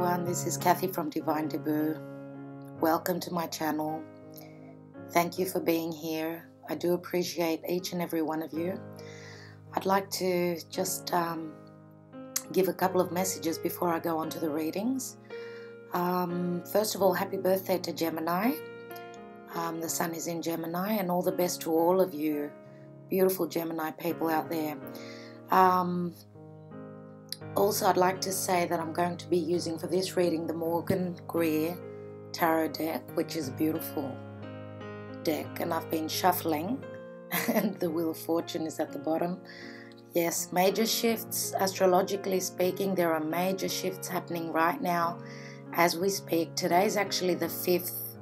everyone, this is Kathy from Divine Debut. Welcome to my channel. Thank you for being here. I do appreciate each and every one of you. I'd like to just give a couple of messages before I go on to the readings. First of all, happy birthday to Gemini. The sun is in Gemini, and all the best to all of you beautiful Gemini people out there. Also, I'd like to say that I'm going to be using for this reading the Greer tarot deck, which is a beautiful deck, and I've been shuffling and the Wheel of Fortune is at the bottom. Yes, major shifts, astrologically speaking, there are major shifts happening right now as we speak. Today's actually the 5th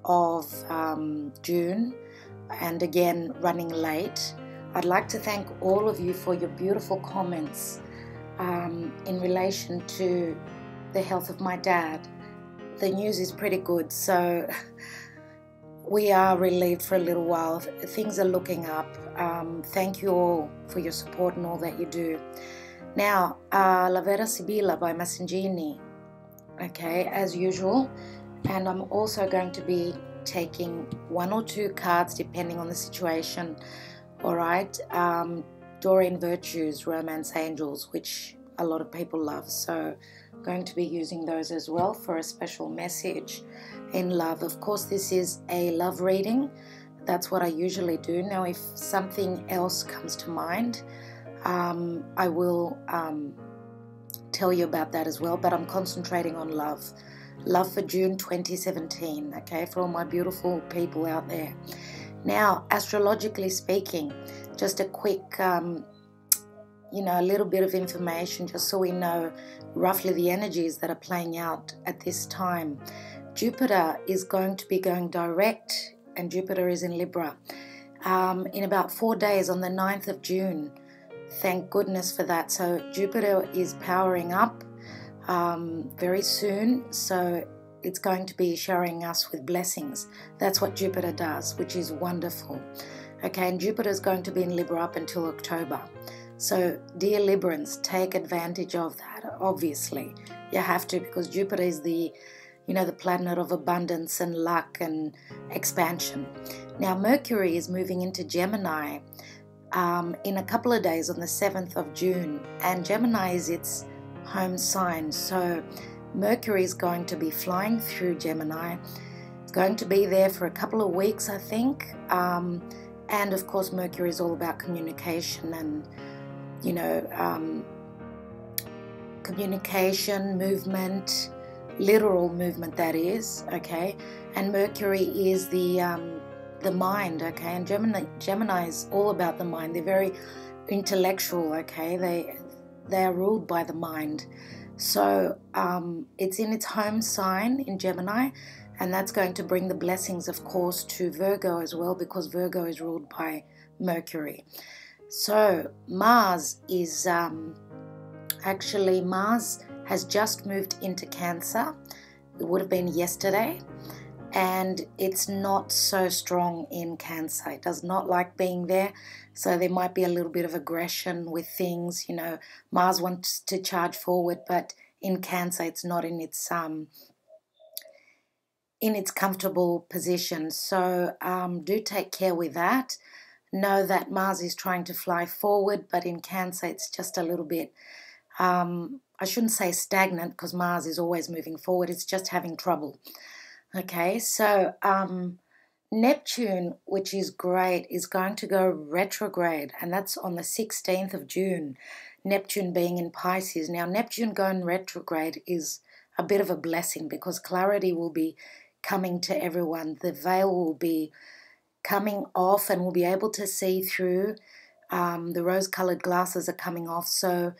of June, and again running late. I'd like to thank all of you for your beautiful comments in relation to the health of my dad. The news is pretty good, so we are relieved for a little while. Things are looking up. Thank you all for your support and all that you do. Now, Vera Sibilla by Masenghini, okay, as usual, and I'm also going to be taking 1 or 2 cards depending on the situation. All right, Doreen Virtues, Romance Angels, which a lot of people love, so I'm going to be using those as well for a special message in love. Of course, this is a love reading. That's what I usually do. Now, if something else comes to mind, I will tell you about that as well, but I'm concentrating on love for June 2017, okay, for all my beautiful people out there. Now, astrologically speaking, just a quick a little bit of information just so we know roughly the energies that are playing out at this time. Jupiter is going to be going direct, and Jupiter is in Libra in about 4 days on the 9th of June. Thank goodness for that. So Jupiter is powering up very soon, so it's going to be showering us with blessings. That's what Jupiter does, which is wonderful. Okay, and Jupiter is going to be in Libra up until October. So, dear Librans, take advantage of that. Obviously, you have to, because Jupiter is the planet of abundance and luck and expansion. Now, Mercury is moving into Gemini in a couple of days on the 7th of June, and Gemini is its home sign. So, Mercury is going to be flying through Gemini. It's going to be there for a couple of weeks, I think. And of course, Mercury is all about communication and communication, movement, literal movement, that is, okay. And Mercury is the mind, okay. And Gemini is all about the mind. They're very intellectual, okay. They are ruled by the mind. So it's in its home sign in Gemini, and that's going to bring the blessings, of course, to Virgo as well, because Virgo is ruled by Mercury. So Mars is Mars has just moved into Cancer. It would have been yesterday, and it's not so strong in Cancer. It does not like being there, so there might be a little bit of aggression with things. Mars wants to charge forward, but in Cancer it's not in its comfortable position. So do take care with that. Know that Mars is trying to fly forward, but in Cancer it's just a little bit, I shouldn't say stagnant, because Mars is always moving forward. It's just having trouble. Okay, so Neptune, which is great, is going to go retrograde, and that's on the 16th of June, Neptune being in Pisces. Now, Neptune going retrograde is a bit of a blessing, because clarity will be coming to everyone. The veil will be coming off, and we'll be able to see through. The rose-colored glasses are coming off. So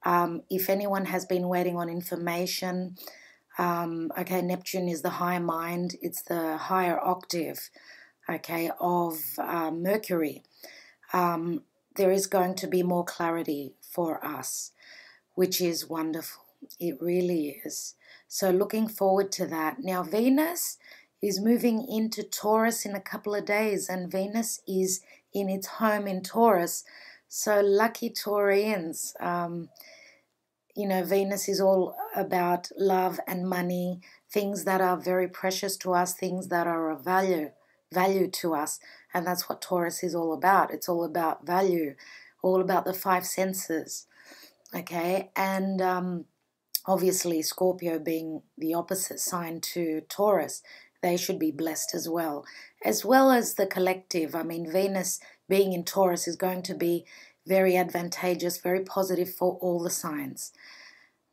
if anyone has been waiting on information, okay, Neptune is the higher mind. It's the higher octave, okay, of Mercury. There is going to be more clarity for us, which is wonderful. It really is. So looking forward to that. Now, Venus is moving into Taurus in a couple of days, and Venus is in its home in Taurus. So lucky Taurians, you know, Venus is all about love and money, things that are very precious to us, things that are of value to us. And that's what Taurus is all about. It's all about value, all about the five senses. Okay. And obviously, Scorpio being the opposite sign to Taurus, they should be blessed as well as the collective. I mean, Venus being in Taurus is going to be very advantageous, very positive for all the signs.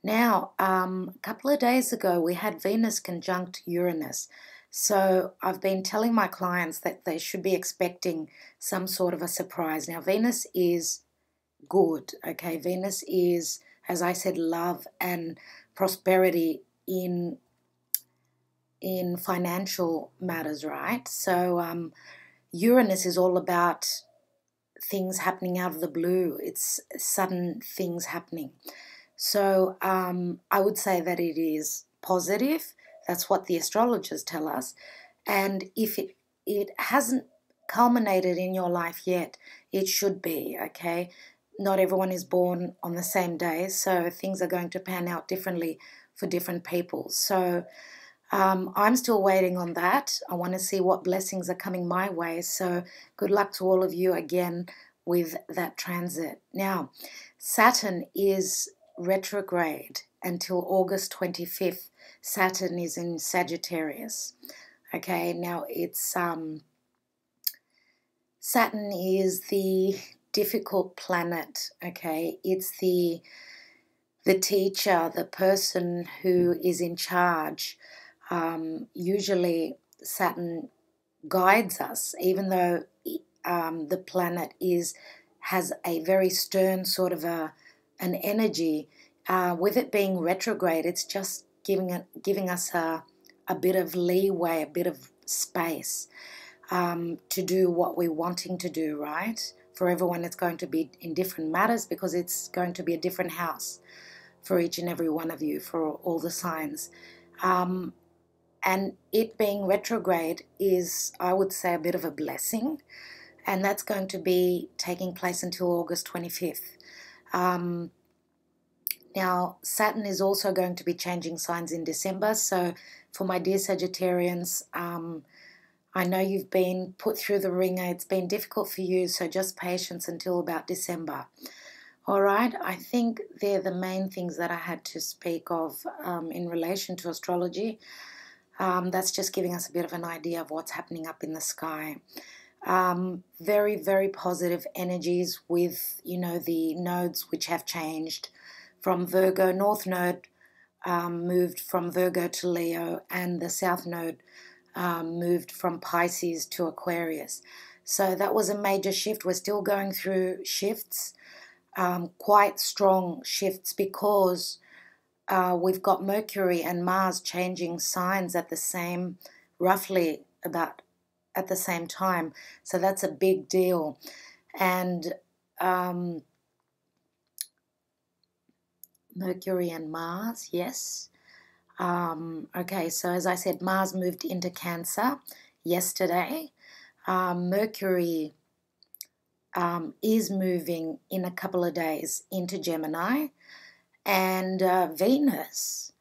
Now, a couple of days ago, we had Venus conjunct Uranus. So I've been telling my clients that they should be expecting some sort of a surprise. Now, Venus is good, okay? Venus is, as I said, love and prosperity in financial matters, right? So Uranus is all about things happening out of the blue. It's sudden things happening. So I would say that it is positive. That's what the astrologers tell us. And if it hasn't culminated in your life yet, it should be, okay? Not everyone is born on the same day, so things are going to pan out differently for different people. So I'm still waiting on that. I want to see what blessings are coming my way. So good luck to all of you again with that transit. Now, Saturn is retrograde until August 25th. Saturn is in Sagittarius. Okay, now it's Saturn is the difficult planet. Okay, it's the teacher, the person who is in charge. Usually Saturn guides us, even though the planet has a very stern sort of an energy. With it being retrograde, it's just giving us a bit of leeway, a bit of space to do what we're wanting to do, right? For everyone, it's going to be in different matters because it's going to be a different house for each and every one of you, for all the signs. And it being retrograde is, I would say, a bit of a blessing. And that's going to be taking place until August 25th. Now, Saturn is also going to be changing signs in December. So for my dear Sagittarians, I know you've been put through the ringer. It's been difficult for you, so just patience until about December. All right, I think they're the main things that I had to speak of in relation to astrology. That's just giving us a bit of an idea of what's happening up in the sky. Very, very positive energies with, you know, the nodes which have changed from Virgo. North node moved from Virgo to Leo, and the South node moved from Pisces to Aquarius. So that was a major shift. We're still going through shifts, quite strong shifts, because we've got Mercury and Mars changing signs at the same, roughly about at the same time. So that's a big deal. And Mercury and Mars, yes. Okay, so as I said, Mars moved into Cancer yesterday. Mercury is moving in a couple of days into Gemini. And Venus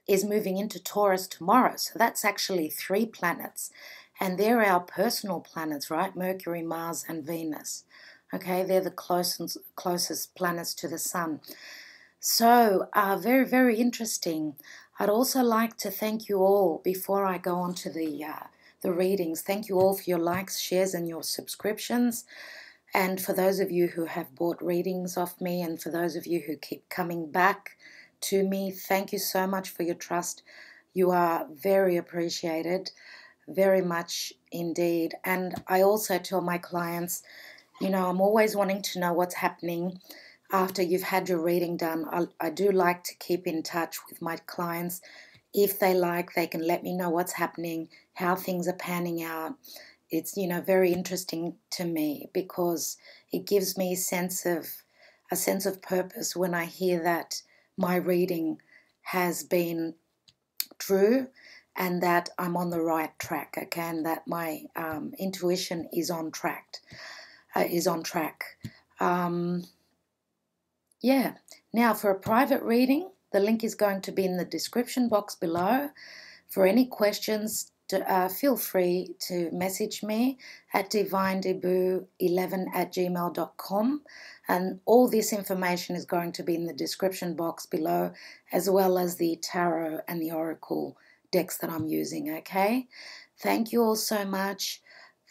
is moving into Taurus tomorrow. So that's actually 3 planets. And they're our personal planets, right? Mercury, Mars, and Venus. Okay, they're the closest planets to the sun. So very, very interesting. I'd also like to thank you all, before I go on to the readings, thank you all for your likes, shares, and your subscriptions. And for those of you who have bought readings off me, and for those of you who keep coming back to me, thank you so much for your trust. You are very appreciated, very much indeed. And I also tell my clients, you know, I'm always wanting to know what's happening after you've had your reading done. I do like to keep in touch with my clients. If they like, they can let me know what's happening, how things are panning out. It's, you know, very interesting to me, because it gives me a sense of purpose when I hear that my reading has been true and that I'm on the right track, okay, and that my intuition is on track. Yeah. Now, for a private reading, the link is going to be in the description box below. For any questions, feel free to message me at divinedebut11@gmail.com, and all this information is going to be in the description box below, as well as the tarot and the oracle decks that I'm using, okay? Thank you all so much.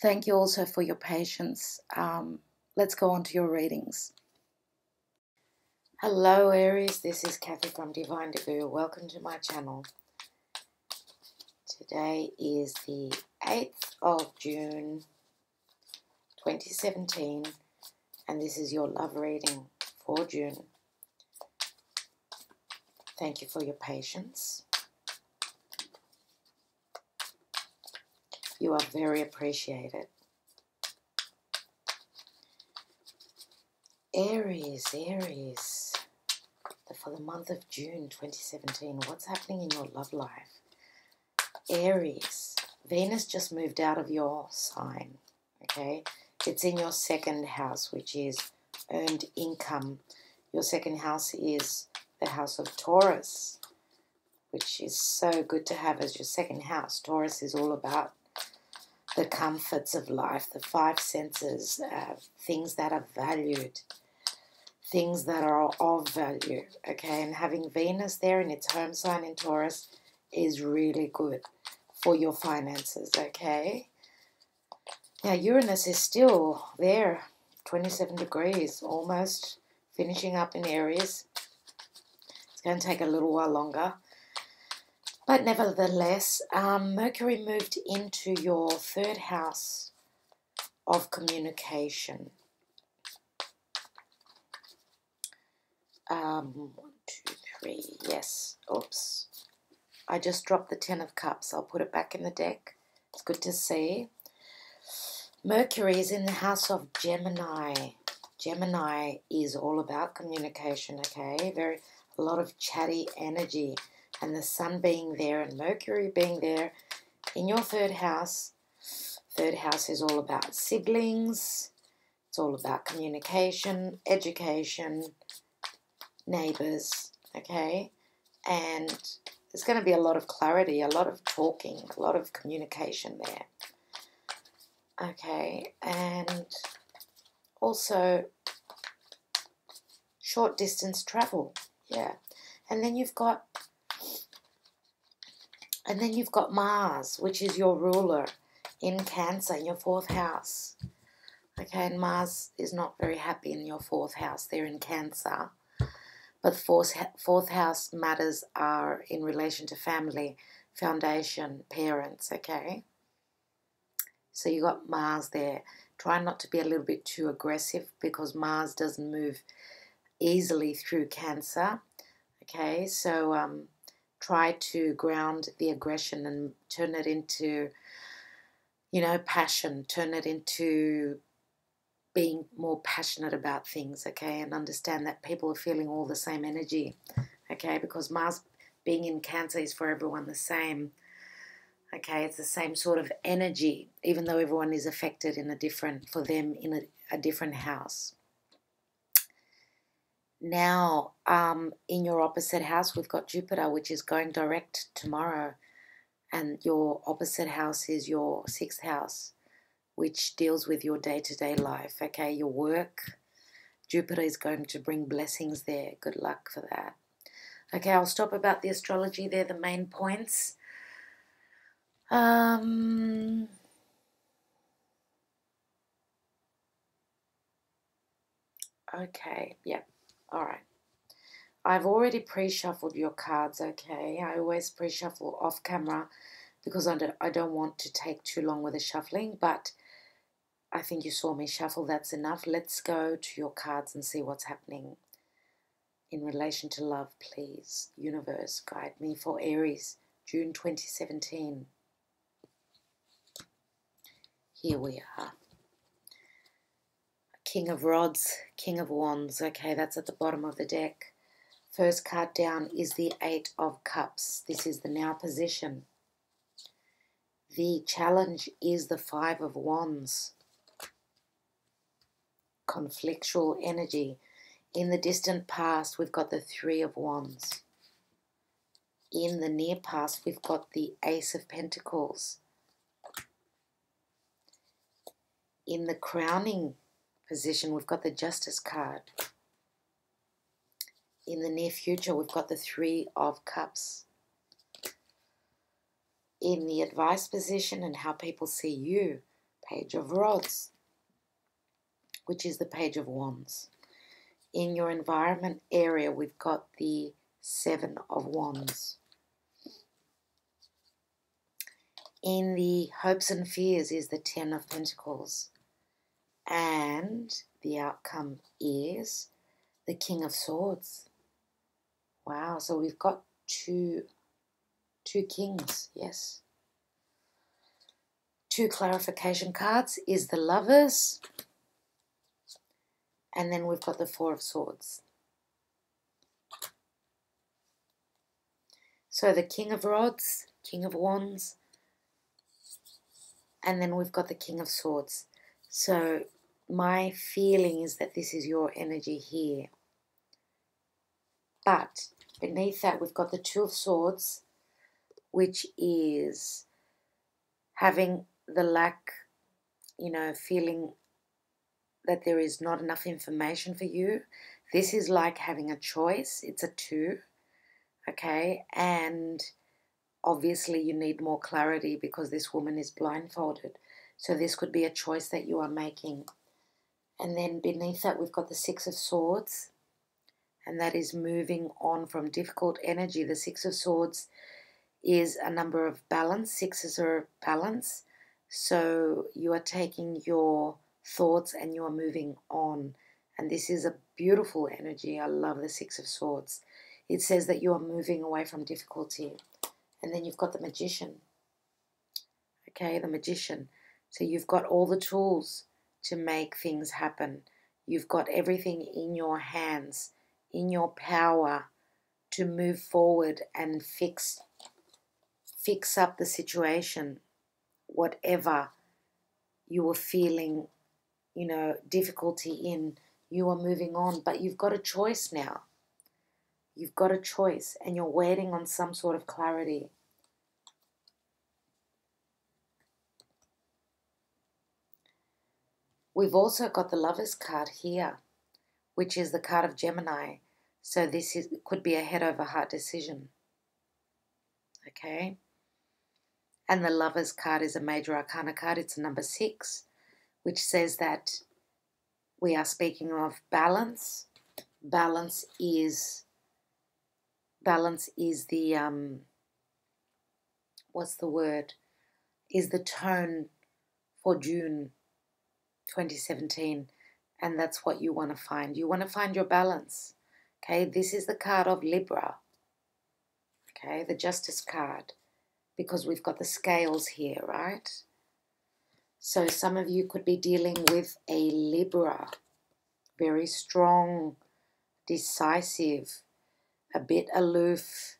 Thank you also for your patience. Let's go on to your readings. Hello Aries, this is Kathy from Divine Debut. Welcome to my channel. Today is the 8th of June 2017 and this is your love reading for June. Thank you for your patience. You are very appreciated. Aries, for the month of June 2017, what's happening in your love life? Aries, Venus just moved out of your sign, okay? It's in your second house, which is earned income. Your second house is the house of Taurus, which is so good to have as your second house. Taurus is all about the comforts of life, the five senses, things that are valued, things that are of value, okay? And having Venus there in its home sign in Taurus is really good for your finances, okay? Now, Uranus is still there, 27 degrees, almost finishing up in Aries. It's going to take a little while longer. But nevertheless, Mercury moved into your third house of communication. 1, 2, 3, yes. Oops. I just dropped the 10 of Cups. I'll put it back in the deck. It's good to see. Mercury is in the house of Gemini. Gemini is all about communication, okay? A lot of chatty energy. And the Sun being there and Mercury being there in your third house. Third house is all about siblings. It's all about communication, education, neighbors, okay? And there's going to be a lot of clarity, a lot of talking, a lot of communication there. Okay, and also short distance travel, yeah. And then you've got Mars, which is your ruler in Cancer, in your fourth house. Okay, and Mars is not very happy in your fourth house. They're in Cancer. But fourth house matters are in relation to family, foundation, parents, okay? So you got Mars there. Try not to be a little bit too aggressive because Mars doesn't move easily through Cancer, okay? So try to ground the aggression and turn it into, passion. Turn it into being more passionate about things, okay, and understand that people are feeling all the same energy, okay, because Mars being in Cancer is for everyone the same, okay, it's the same sort of energy, even though everyone is affected in a different house. Now, in your opposite house, we've got Jupiter, which is going direct tomorrow, and your opposite house is your sixth house, which deals with your day-to-day life, okay, your work. Jupiter is going to bring blessings there. Good luck for that. Okay, I'll stop about the astrology. They're the main points. Okay, yeah, all right. I've already pre-shuffled your cards, okay? I always pre-shuffle off camera because I don't want to take too long with the shuffling, but I think you saw me shuffle. That's enough. Let's go to your cards and see what's happening in relation to love, please. Universe, guide me for Aries, June 2017. Here we are. King of Rods, King of Wands. Okay, that's at the bottom of the deck. First card down is the 8 of Cups. This is the now position. The challenge is the 5 of Wands. Conflictual energy. In the distant past, we've got the Three of Wands. In the near past, we've got the Ace of Pentacles. In the crowning position, we've got the Justice card. In the near future, we've got the Three of Cups. In the advice position and how people see you, Page of Rods, which is the Page of Wands. In your environment area, we've got the Seven of Wands. In the hopes and fears is the Ten of Pentacles. And the outcome is the King of Swords. Wow, so we've got two kings, yes. Two clarification cards is the Lovers. And then we've got the Four of Swords. So the King of Rods, King of Wands, and then we've got the King of Swords. So my feeling is that this is your energy here. But beneath that, we've got the Two of Swords, which is having the lack, feeling that there is not enough information for you. This is like having a choice. It's a two, okay? And obviously you need more clarity because this woman is blindfolded. So this could be a choice that you are making. And then beneath that, we've got the Six of Swords. And that is moving on from difficult energy. The Six of Swords is a number of balance. Sixes are balance. So you are taking your thoughts and you are moving on. And this is a beautiful energy. I love the Six of Swords. It says that you are moving away from difficulty. And then you've got the Magician. Okay, the Magician. So you've got all the tools to make things happen. You've got everything in your hands, in your power to move forward and fix up the situation, whatever you were feeling, difficulty in, you are moving on. But you've got a choice now. You've got a choice and you're waiting on some sort of clarity. We've also got the Lovers card here, which is the card of Gemini. So this could be a head over heart decision. Okay. And the Lovers card is a major arcana card. It's a number 6, which says that we are speaking of balance. Balance is the, what's the word? Is the tone for June 2017. And that's what you want to find. You want to find your balance. Okay, this is the card of Libra. Okay, the Justice card. Because we've got the scales here, right? So some of you could be dealing with a Libra. Very strong, decisive, a bit aloof,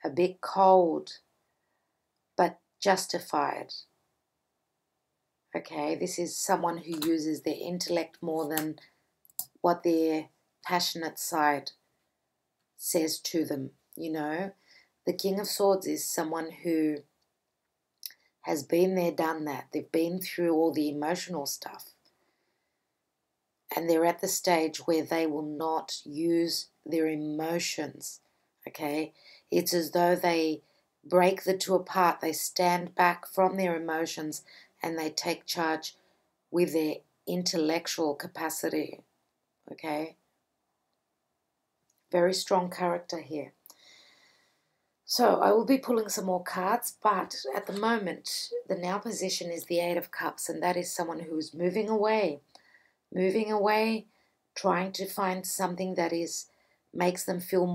a bit cold, but justified. Okay, this is someone who uses their intellect more than what their passionate side says to them, The King of Swords is someone who has been there, done that. They've been through all the emotional stuff. And they're at the stage where they will not use their emotions, okay? It's as though they break the two apart. They stand back from their emotions and they take charge with their intellectual capacity, okay? Very strong character here. So I will be pulling some more cards, but at the moment, the now position is the Eight of Cups, and that is someone who is moving away, trying to find something that makes them feel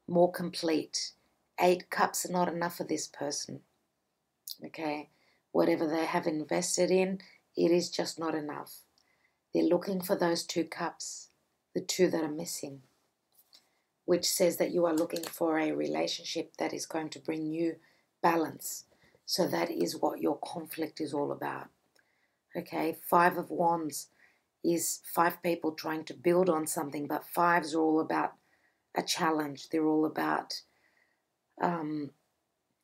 more complete. 8 cups are not enough for this person, okay? Whatever they have invested in, it is just not enough. They're looking for those 2 cups, the 2 that are missing, which says that you are looking for a relationship that is going to bring you balance. So that is what your conflict is all about. Okay, 5 of Wands is 5 people trying to build on something, but 5s are all about a challenge. They're all about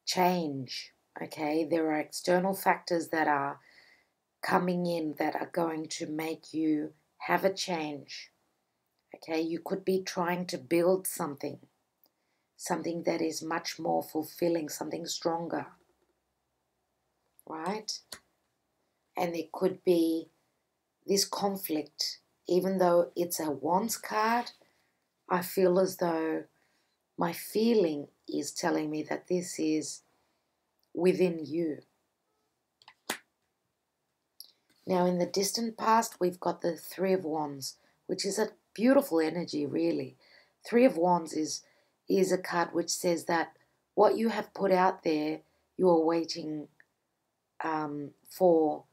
change, okay? There are external factors that are coming in that are going to make you have a change, okay? You could be trying to build something that is much more fulfilling, something stronger, right? And it could be this conflict. Even though it's a Wands card, I feel as though my feeling is telling me that this is within you. Now, in the distant past, we've got the Three of Wands, which is a beautiful energy, really. Three of Wands is a card which says that what you have put out there, you are waiting for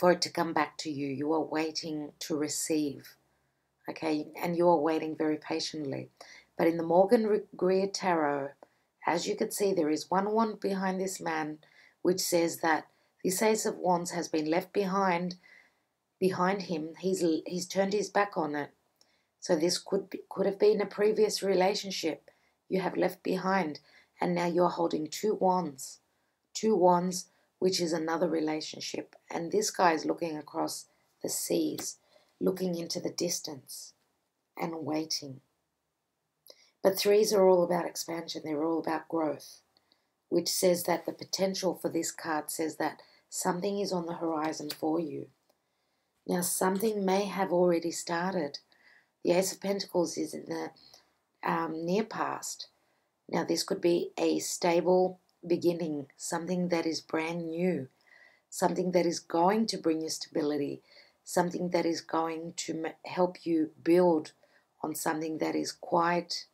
it to come back to you. You are waiting to receive, okay? And you are waiting very patiently. But in the Greer Tarot, as you can see, there is one wand behind this man, which says that this Ace of Wands has been left behind him. He's turned his back on it. So this could have been a previous relationship you have left behind, and now you're holding 2 wands. 2 wands, which is another relationship. And this guy is looking across the seas, looking into the distance and waiting. But 3s are all about expansion. They're all about growth, which says that the potential for this card says that something is on the horizon for you. Now, something may have already started. The Ace of Pentacles is in the near past. Now, this could be a stable beginning, something that is brand new, something that is going to bring you stability, something that is going to help you build on something that is quite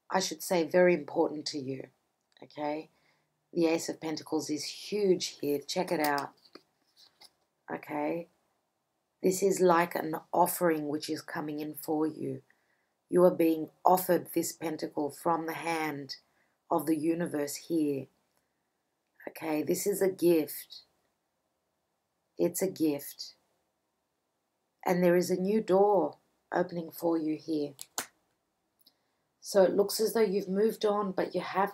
I should say very important to you, okay? The Ace of Pentacles is huge here. Check it out, okay? This is like an offering which is coming in for you. You are being offered this pentacle from the hand of the universe here, okay? This is a gift. It's a gift. And there is a new door opening for you here. So it looks as though you've moved on, but you have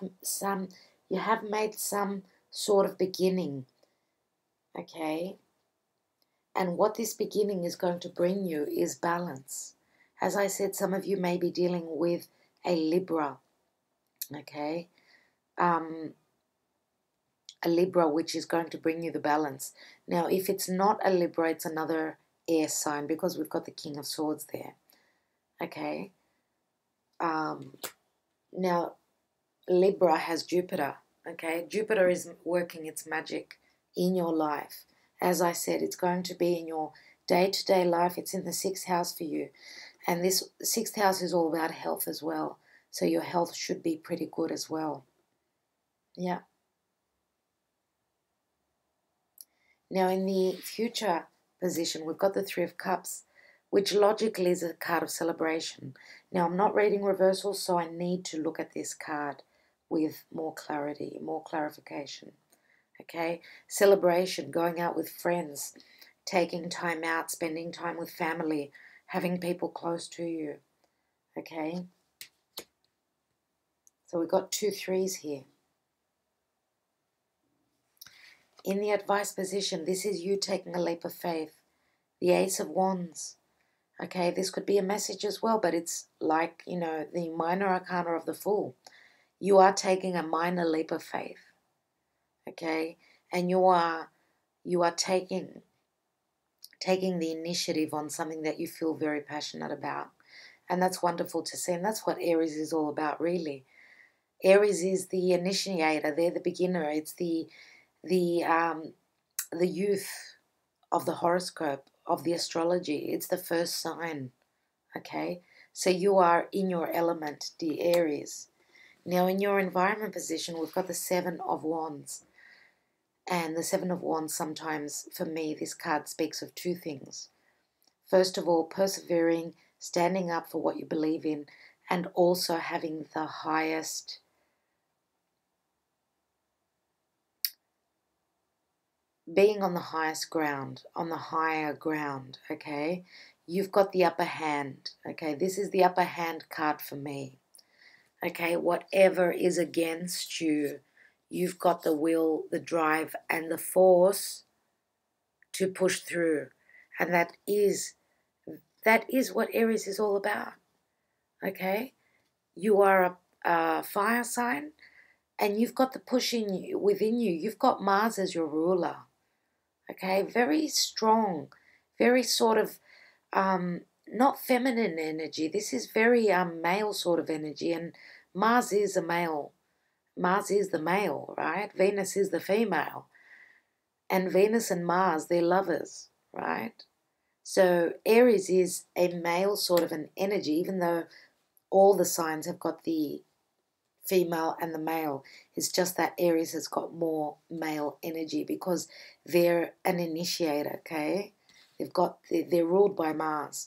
made some sort of beginning, okay? And what this beginning is going to bring you is balance. As I said, some of you may be dealing with a Libra, okay? A Libra, which is going to bring you the balance. Now, if it's not a Libra, it's another air sign, because we've got the King of Swords there, okay? Now, Libra has Jupiter, okay? Jupiter is working its magic in your life. As I said, it's going to be in your day-to-day life. It's in the 6th house for you. And this 6th house is all about health as well. So your health should be pretty good as well. Yeah. Now, in the future position, we've got the 3 of Cups, which logically is a card of celebration. Now, I'm not reading reversals, so I need to look at this card with more clarity, more clarification. Okay? Celebration, going out with friends, taking time out, spending time with family, having people close to you. Okay? So we've got 2 3s here. In the advice position, this is you taking a leap of faith. The Ace of Wands. Okay, this could be a message as well, but it's like, you know, the minor arcana of the Fool. You are taking a minor leap of faith. Okay? And you are taking the initiative on something that you feel very passionate about. And that's wonderful to see. And that's what Aries is all about, really. Aries is the initiator. They're the beginner. It's the youth of the horoscope, of the astrology. It's the first sign, okay? So you are in your element, dear Aries. Now, in your environment position, we've got the 7 of Wands. And the 7 of Wands, sometimes, for me, this card speaks of 2 things. First of all, persevering, standing up for what you believe in, and also having the highest being on the highest ground, on the higher ground, okay? You've got the upper hand, okay? This is the upper hand card for me, okay? Whatever is against you, you've got the will, the drive, and the force to push through. And that is what Aries is all about, okay? You are a fire sign, and you've got the push in you, within you. You've got Mars as your ruler, okay? Very strong, very sort of not feminine energy. This is very male sort of energy, and Mars is a male. Mars is the male, right? Venus is the female. And Venus and Mars, they're lovers, right? So Aries is a male sort of an energy, even though all the signs have got the female and the male. It's just that Aries has got more male energy because they're an initiator, okay? They're ruled by Mars.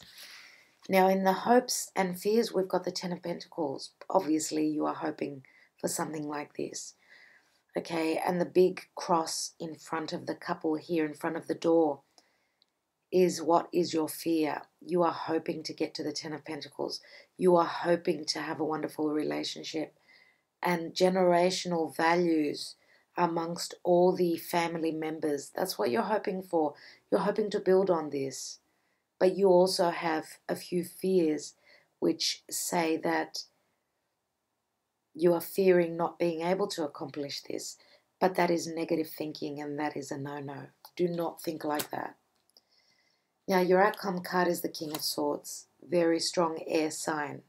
Now, in the hopes and fears, we've got the Ten of Pentacles. Obviously, you are hoping for something like this, okay? And the big cross in front of the couple here, in front of the door, is what is your fear. You are hoping to get to the Ten of Pentacles. You are hoping to have a wonderful relationship and generational values amongst all the family members. That's what you're hoping for. You're hoping to build on this. But you also have a few fears which say that you are fearing not being able to accomplish this. But that is negative thinking, and that is a no-no. Do not think like that. Now, your outcome card is the King of Swords. Very strong air sign.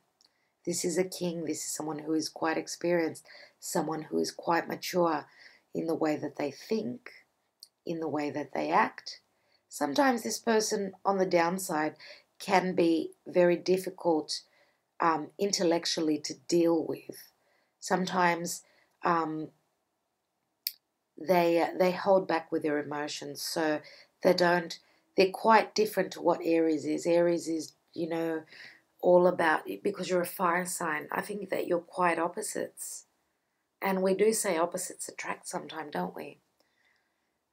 This is a king. This is someone who is quite experienced, someone who is quite mature in the way that they think, in the way that they act. Sometimes this person on the downside can be very difficult intellectually to deal with. Sometimes they hold back with their emotions, so they're quite different to what Aries is. Aries is, all about it because you're a fire sign. I think that you're quite opposites. And we do say opposites attract sometimes, don't we?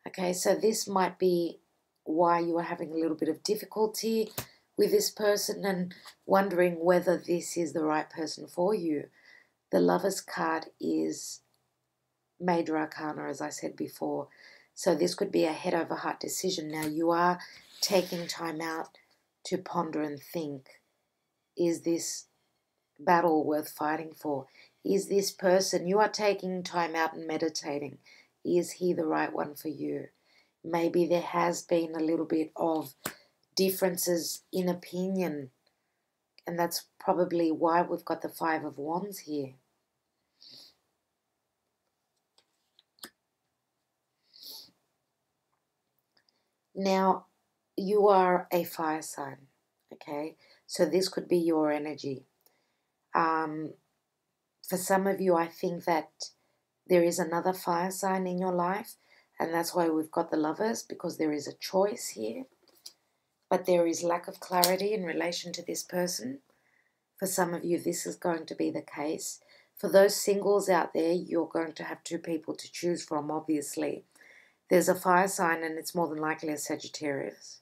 Okay, so this might be why you are having a little bit of difficulty with this person and wondering whether this is the right person for you. The Lover's card is Major Arcana, as I said before. So this could be a head over heart decision. Now, you are taking time out to ponder and think. Is this battle worth fighting for? Is this person, you are taking time out and meditating, is he the right one for you? Maybe there has been a little bit of differences in opinion, and that's probably why we've got the Five of Wands here. Now, you are a fire sign, okay? So this could be your energy. For some of you, I think that there is another fire sign in your life, and that's why we've got the Lovers, because there is a choice here. But there is lack of clarity in relation to this person. For some of you, this is going to be the case. For those singles out there, you're going to have two people to choose from, obviously. There's a fire sign, and it's more than likely a Sagittarius.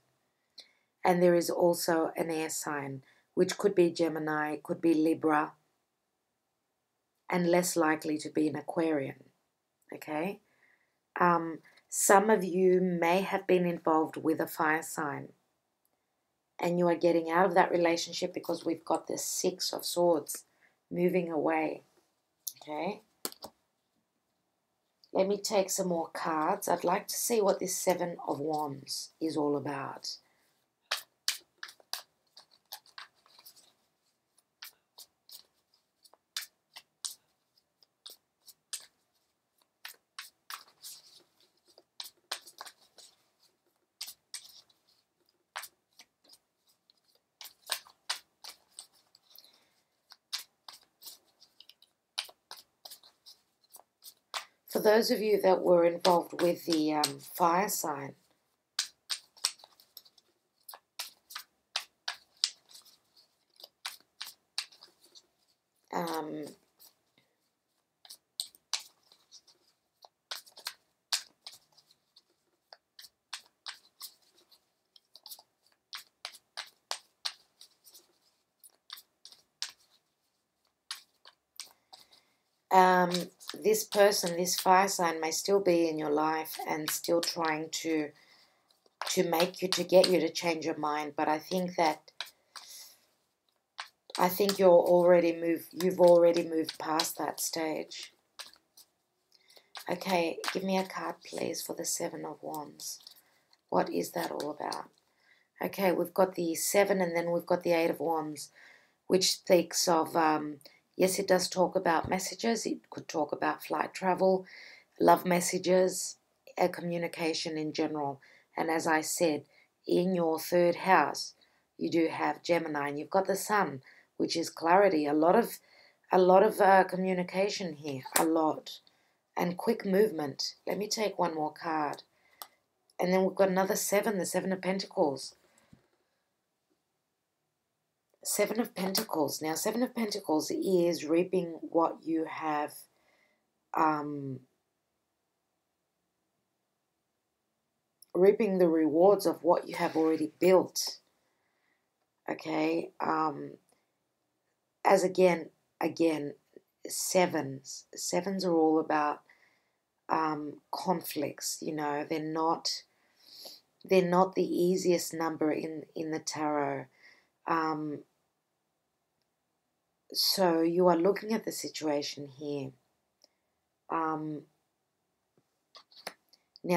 And there is also an air sign, which could be Gemini, could be Libra, and less likely to be an Aquarian, okay? Some of you may have been involved with a fire sign, and you are getting out of that relationship because we've got the Six of Swords moving away, okay? Let me take some more cards. I'd like to see what this Seven of Wands is all about. For those of you that were involved with the fire sign, This person, this fire sign, may still be in your life and still trying to make you, to get you to change your mind. But I think you've already moved past that stage. Okay, give me a card, please, for the Seven of Wands. What is that all about? Okay, we've got the 7 and then we've got the 8 of Wands, which speaks of, yes, it does talk about messages. It could talk about flight travel, love messages, communication in general. And as I said, in your 3rd house, you do have Gemini, and you've got the Sun, which is clarity. A lot of communication here, a lot. And quick movement. Let me take one more card. And then we've got another 7, the 7 of Pentacles. 7 of Pentacles. Now, 7 of Pentacles is reaping what you have, reaping the rewards of what you have already built. Okay. As again, sevens are all about conflicts. You know, they're not the easiest number in the tarot. So you are looking at the situation here. Now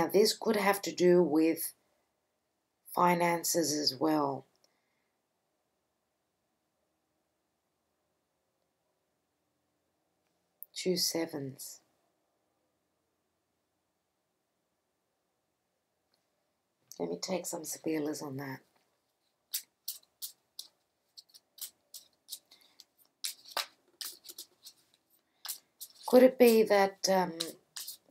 this could have to do with finances as well. Two sevens. Let me take some Sibillas on that. Could it be that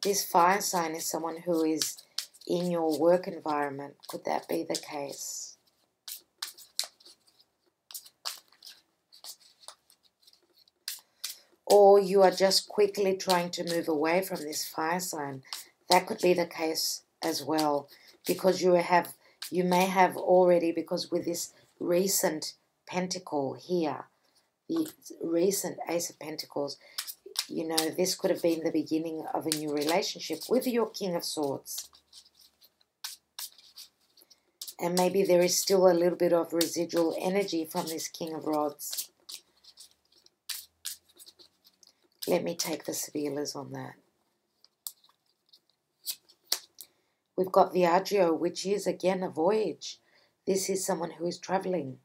this fire sign is someone who is in your work environment? Could that be the case? Or you are just quickly trying to move away from this fire sign. That could be the case as well, because you may have already, because with this recent pentacle here, the recent Ace of Pentacles, you know, this could have been the beginning of a new relationship with your King of Swords. And maybe there is still a little bit of residual energy from this King of Rods. Let me take the Sibillas on that. We've got Viaggio, which is, again, a voyage. This is someone who is traveling,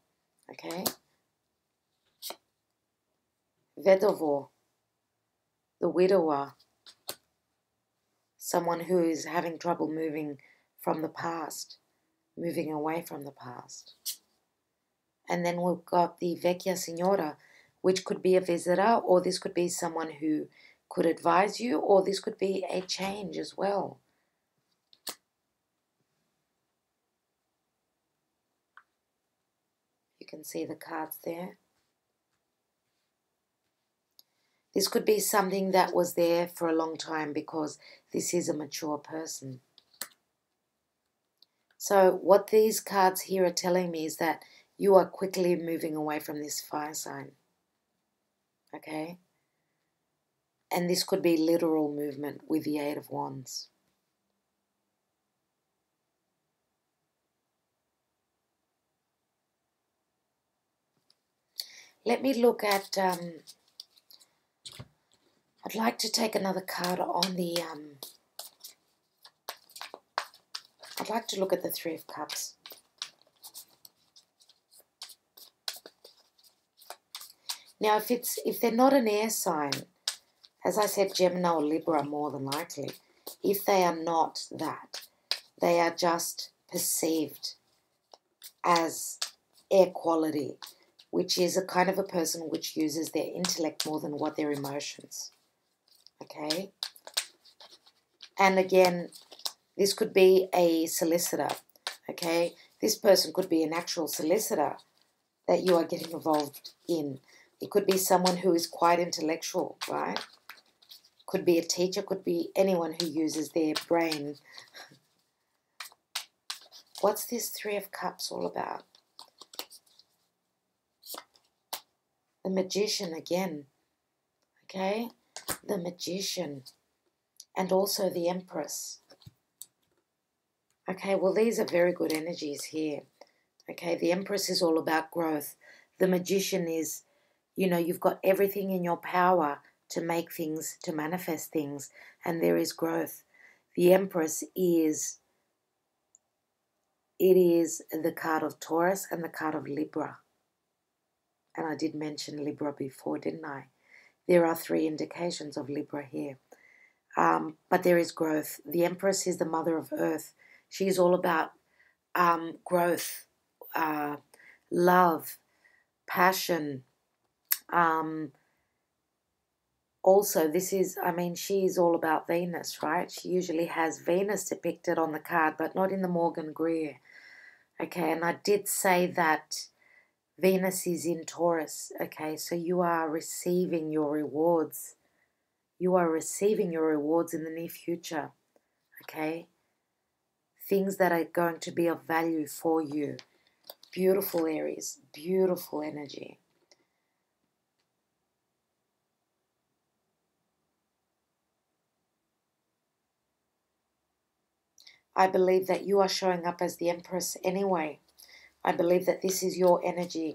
okay? Vedovo, the widower, someone who is having trouble moving from the past, moving away from the past. And then we've got the Vecchia Signora, which could be a visitor, or this could be someone who could advise you, or this could be a change as well. You can see the cards there. This could be something that was there for a long time, because this is a mature person. So what these cards here are telling me is that you are quickly moving away from this fire sign. Okay? And this could be literal movement with the 8 of Wands. Let me look at, I'd like to take another card on the, I'd like to look at the 3 of Cups. Now, if they're not an air sign, as I said, Gemini or Libra more than likely, if they are not that, they are just perceived as air quality, which is a kind of a person which uses their intellect more than what their emotions. Okay? And again, this could be a solicitor. Okay? This person could be an actual solicitor that you are getting involved in. It could be someone who is quite intellectual, right? Could be a teacher, could be anyone who uses their brain. What's this 3 of Cups all about? The Magician again, okay? the Magician, and also the Empress. Okay, well, these are very good energies here. Okay, the Empress is all about growth. The Magician is, you know, you've got everything in your power to make things, to manifest things, and there is growth. The Empress is, it is the card of Taurus and the card of Libra. And I did mention Libra before, didn't I? There are 3 indications of Libra here. But there is growth. The Empress is the mother of Earth. She is all about growth, love, passion. Also, this is, I mean, she is all about Venus, right? She usually has Venus depicted on the card, but not in the Morgan Greer. Okay, and I did say that Venus is in Taurus. Okay, so you are receiving your rewards. You are receiving your rewards in the near future. Okay, things that are going to be of value for you. Beautiful Aries, beautiful energy. I believe that you are showing up as the Empress anyway. I believe that this is your energy.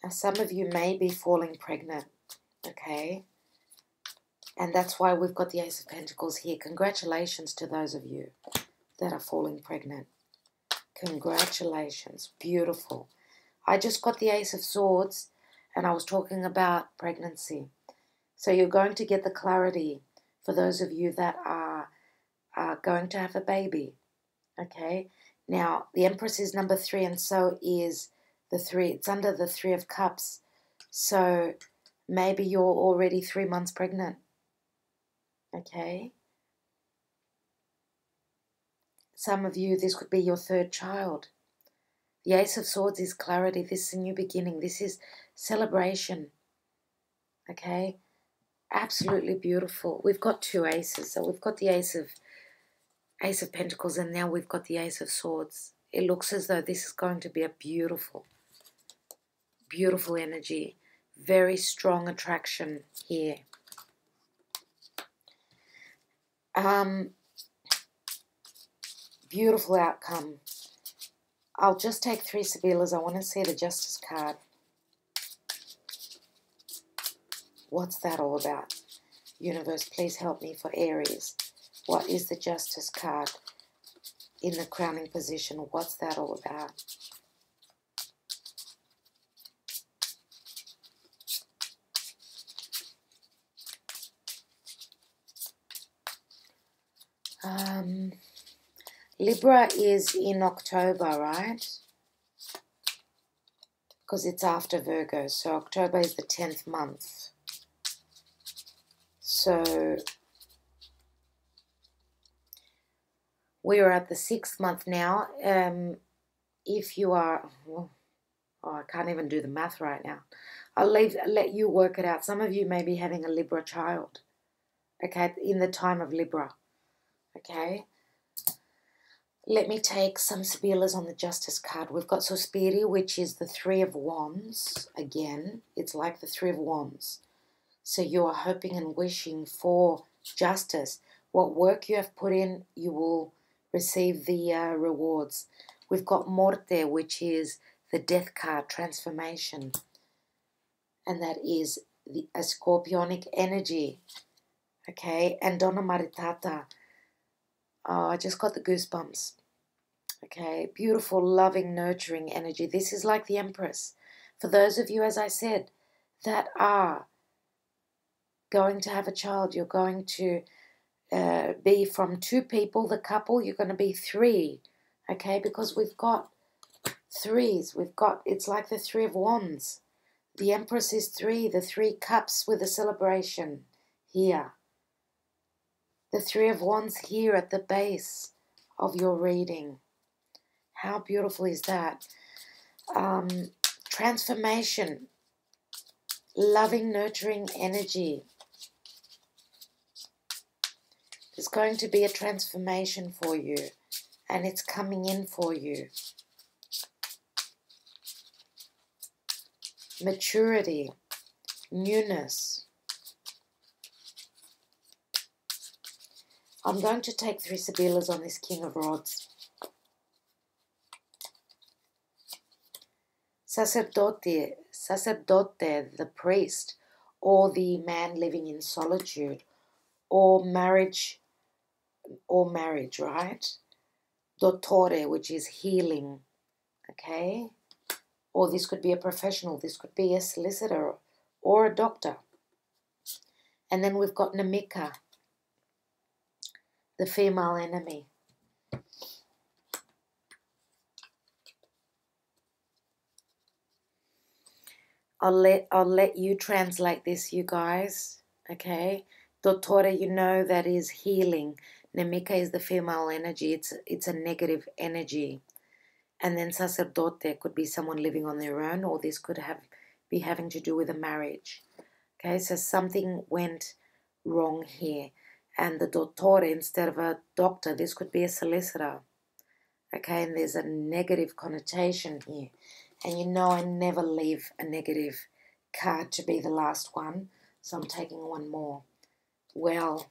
Now, some of you may be falling pregnant, okay? And that's why we've got the Ace of Pentacles here. Congratulations to those of you that are falling pregnant. Congratulations. Beautiful. I just got the Ace of Swords and I was talking about pregnancy. So you're going to get the clarity for those of you that are going to have a baby. Okay. Now, the Empress is number 3 and so is the 3. It's under the 3 of Cups. So maybe you're already 3 months pregnant. Okay. Some of you, this could be your 3rd child. The Ace of Swords is clarity. This is a new beginning. This is celebration. Okay. Absolutely beautiful. We've got 2 aces. So we've got the Ace of Pentacles and now we've got the Ace of Swords. It looks as though this is going to be a beautiful, beautiful energy. Very strong attraction here. Beautiful outcome. I'll just take 3 Sibillas. I want to see the Justice card. What's that all about? Universe, please help me for Aries. What is the Justice card in the crowning position? What's that all about? Libra is in October, right? Because it's after Virgo. So October is the 10th month. So we're at the 6th month now. If you are, well, I can't even do the math right now. I'll let you work it out. Some of you may be having a Libra child, okay, in the time of Libra, okay. Let me take some Sibillas on the Justice card. We've got Sospiri, which is the 3 of Wands. Again, it's like the 3 of Wands. So you are hoping and wishing for justice. What work you have put in, you will receive the rewards. We've got Morte, which is the Death card, transformation. And that is a scorpionic energy. Okay, and Donna Maritata. Oh, I just got the goosebumps. Okay, beautiful, loving, nurturing energy. This is like the Empress. For those of you, as I said, that are going to have a child, you're going to be from 2 people, the couple, you're going to be 3. Okay, because we've got 3s. We've got, it's like the 3 of Wands. The Empress is 3, the 3 cups with a celebration here. The 3 of Wands here at the base of your reading. How beautiful is that? Transformation, loving, nurturing energy. There's going to be a transformation for you, and it's coming in for you. Maturity, newness. I'm going to take 3 Sibillas on this King of Rods. Sacerdote, the priest, or the man living in solitude, or marriage, right? Dottore, which is healing, okay? Or this could be a professional, this could be a solicitor or a doctor. And then we've got Namika, the female enemy. I'll let you translate this, you guys, okay? Dottore, you know, that is healing. Namika is the female energy. It's a negative energy. And then sacerdote could be someone living on their own, or this could be having to do with a marriage. Okay, so something went wrong here. And the dottore, instead of a doctor, this could be a solicitor. Okay, and there's a negative connotation here. And you know I never leave a negative card to be the last one, so I'm taking one more. Well,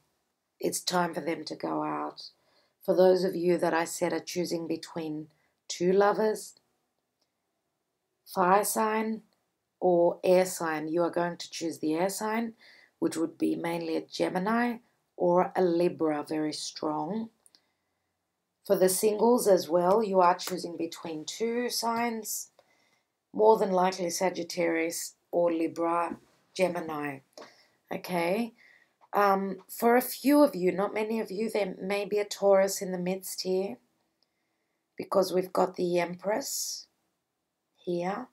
it's time for them to go out. For those of you that I said are choosing between 2 lovers, fire sign or air sign, you are going to choose the air sign, which would be mainly a Gemini or a Libra, very strong. For the singles as well, you are choosing between 2 signs, more than likely Sagittarius or Libra, Gemini. Okay. For a few of you, not many of you, there may be a Taurus in the midst here, because we've got the Empress here.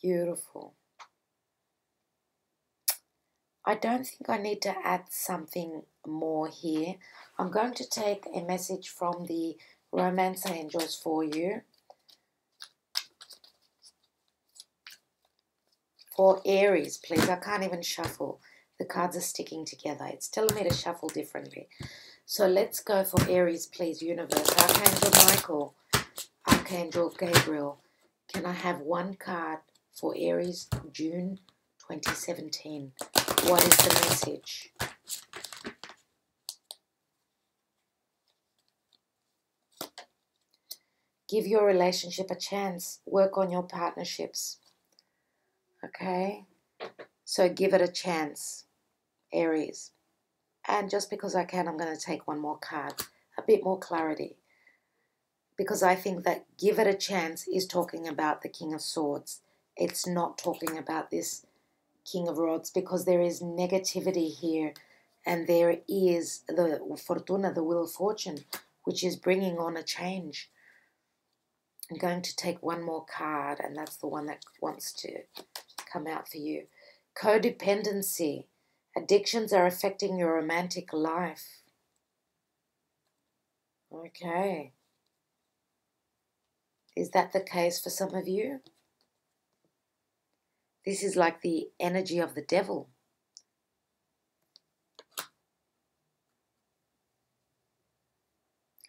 Beautiful. I don't think I need to add something more here. I'm going to take a message from the romance angels for you. For Aries, please. I can't even shuffle. The cards are sticking together. It's telling me to shuffle differently. So let's go for Aries, please, universe. Archangel Michael, Archangel Gabriel. Can I have one card for Aries, June 2017? What is the message? Give your relationship a chance. Work on your partnerships. Okay? So give it a chance, Aries. And just because I can, I'm going to take one more card. A bit more clarity. Because I think that give it a chance is talking about the King of Swords. It's not talking about this King of Rods, because there is negativity here. And there is the Fortuna, the Wheel of Fortune, which is bringing on a change. I'm going to take one more card, and that's the one that wants to come out for you. Codependency. Addictions are affecting your romantic life. Okay. Is that the case for some of you? This is like the energy of the devil.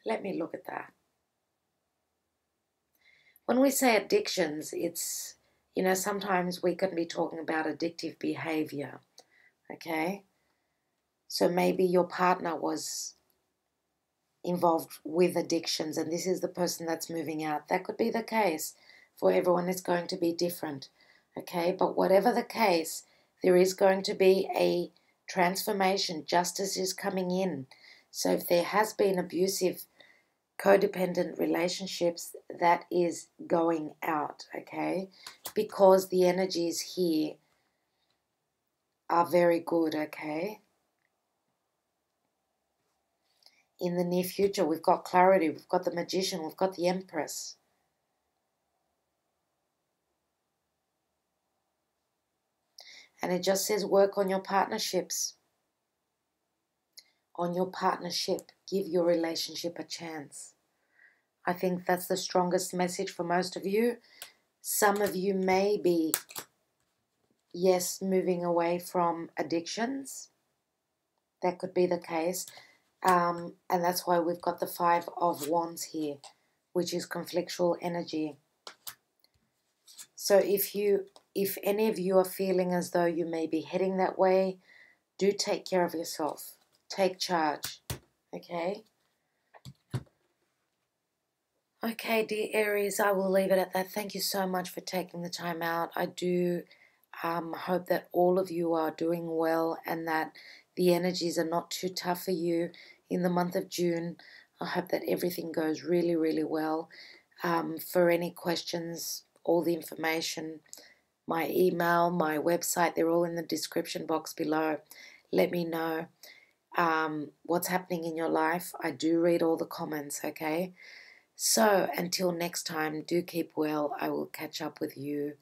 Let me look at that. When we say addictions, it's, you know, sometimes we can be talking about addictive behavior. Okay? So maybe your partner was involved with addictions and this is the person that's moving out. That could be the case. For everyone, it's going to be different. Okay? But whatever the case, there is going to be a transformation. Justice is coming in. So if there has been abusive, codependent relationships, that is going out, okay? Because the energies here are very good, okay? In the near future, we've got clarity, we've got the Magician, we've got the Empress. And it just says work on your partnerships. On your partnership, give your relationship a chance. I think that's the strongest message for most of you. Some of you may be, yes, moving away from addictions. That could be the case. And that's why we've got the Five of Wands here, which is conflictual energy. So if any of you are feeling as though you may be heading that way, do take care of yourself. Take charge, okay? Okay, dear Aries, I will leave it at that. Thank you so much for taking the time out. I do hope that all of you are doing well and that the energies are not too tough for you in the month of June. I hope that everything goes really, really well. For any questions, all the information, my email, my website, they're all in the description box below. Let me know what's happening in your life. I do read all the comments, okay? So until next time, do keep well. I will catch up with you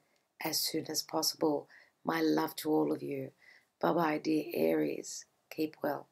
as soon as possible. My love to all of you. Bye-bye, dear Aries. Keep well.